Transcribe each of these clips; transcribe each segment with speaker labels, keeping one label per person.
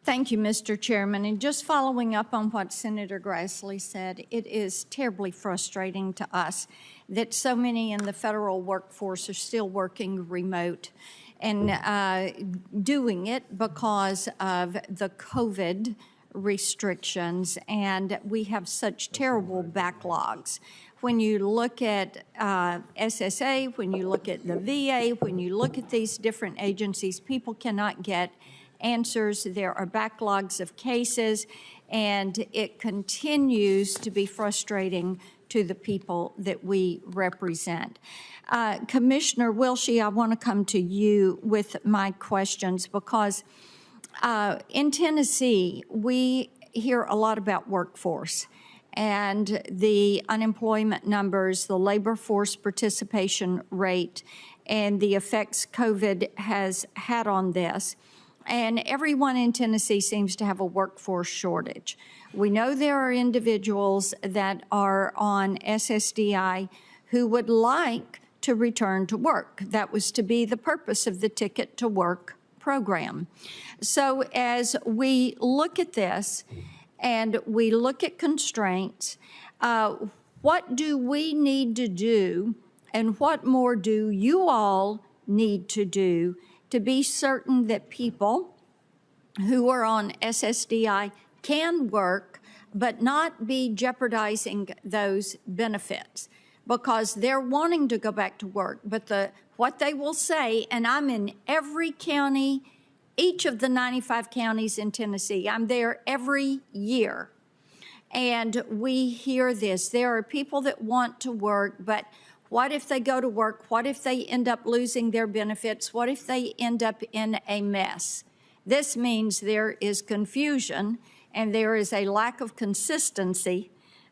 Speaker 1: Thank you, Mr. Chairman. And just following up on what Senator Grassley said, it is terribly frustrating to us that so many in the federal workforce are still working remote and doing it because of the COVID restrictions, and we have such terrible backlogs. When you look at SSA, when you look at the VA, when you look at these different agencies, people cannot get answers. There are backlogs of cases, and it continues to be frustrating to the people that we represent. Commissioner Wilshie, I want to come to you with my questions because in Tennessee, we hear a lot about workforce and the unemployment numbers, the labor force participation rate, and the effects COVID has had on this. And everyone in Tennessee seems to have a workforce shortage. We know there are individuals that are on SSDI who would like to return to work. That was to be the purpose of the Ticket to Work program. So as we look at this and we look at constraints, what do we need to do and what more do you all need to do to be certain that people who are on SSDI can work but not be jeopardizing those benefits? Because they're wanting to go back to work, but what they will say, and I'm in every county, each of the 95 counties in Tennessee, I'm there every year, and we hear this. There are people that want to work, but what if they go to work? What if they end up losing their benefits? What if they end up in a mess? This means there is confusion and there is a lack of consistency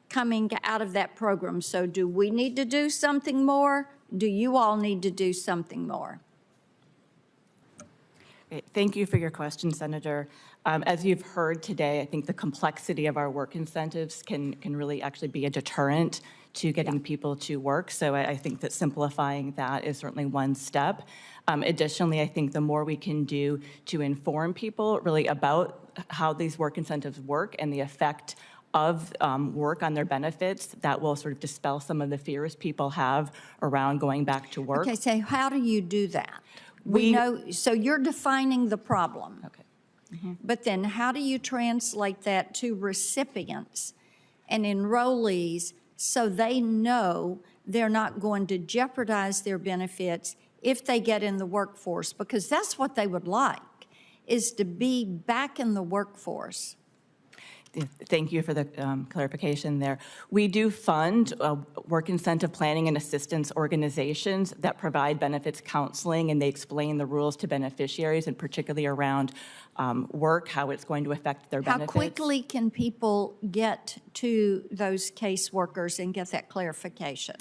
Speaker 1: coming out of that program. So do we need to do something more? Do you all need to do something more?
Speaker 2: Thank you for your question, Senator. As you've heard today, I think the complexity of our work incentives can really actually be a deterrent to getting people to work. So I think that simplifying that is certainly one step. Additionally, I think the more we can do to inform people really about how these work incentives work and the effect of work on their benefits, that will sort of dispel some of the fears people have around going back to work.
Speaker 1: Okay, so how do you do that? We know, so you're defining the problem.
Speaker 2: Okay. Mm-hmm.
Speaker 1: But then how do you translate that to recipients and enrollees so they know they're not going to jeopardize their benefits if they get in the workforce? Because that's what they would like, is to be back in the workforce.
Speaker 2: Thank you for the clarification there. We do fund work incentive planning and assistance organizations that provide benefits counseling, and they explain the rules to beneficiaries, and particularly around work, how it's going to affect their benefits.
Speaker 1: How quickly can people get to those caseworkers and get that clarification?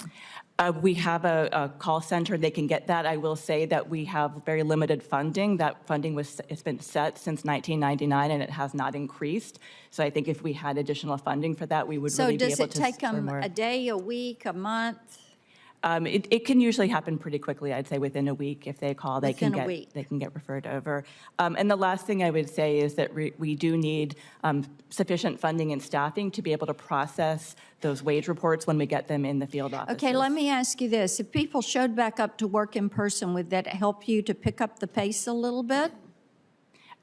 Speaker 2: We have a call center. They can get that. I will say that we have very limited funding. That funding it's been set since 1999, and it has not increased. So I think if we had additional funding for that, we would really be able to.
Speaker 1: So does it take them a day, a week, a month?
Speaker 2: It can usually happen pretty quickly. I'd say within a week. If they call, they can get referred over. And the last thing I would say is that we do need sufficient funding and staffing to be able to process those wage reports when we get them in the field offices.
Speaker 1: Okay, let me ask you this. If people showed back up to work in person, would that help you to pick up the pace a little bit?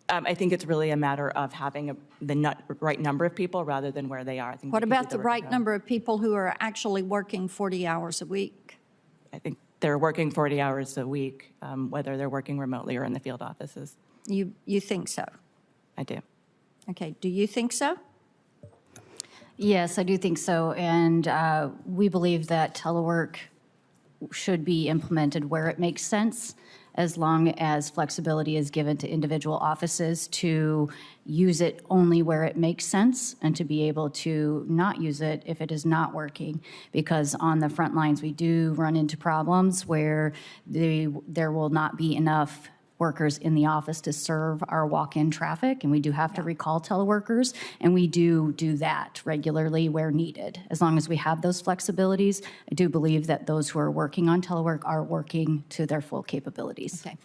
Speaker 2: I think it's really a matter of having the right number of people rather than where they are. I think.
Speaker 1: What about the right number of people who are actually working 40 hours a week?
Speaker 2: I think they're working 40 hours a week, whether they're working remotely or in the field offices.
Speaker 1: You think so?
Speaker 2: I do.
Speaker 1: Okay, do you think so?
Speaker 3: Yes, I do think so, and we believe that telework should be implemented where it makes sense, as long as flexibility is given to individual offices to use it only where it makes sense and to be able to not use it if it is not working. Because on the front lines, we do run into problems where there will not be enough workers in the office to serve our walk-in traffic, and we do have to recall teleworkers, and we do that regularly where needed. As long as we have those flexibilities, I do believe that those who are working on telework are working to their full capabilities.
Speaker 1: Okay.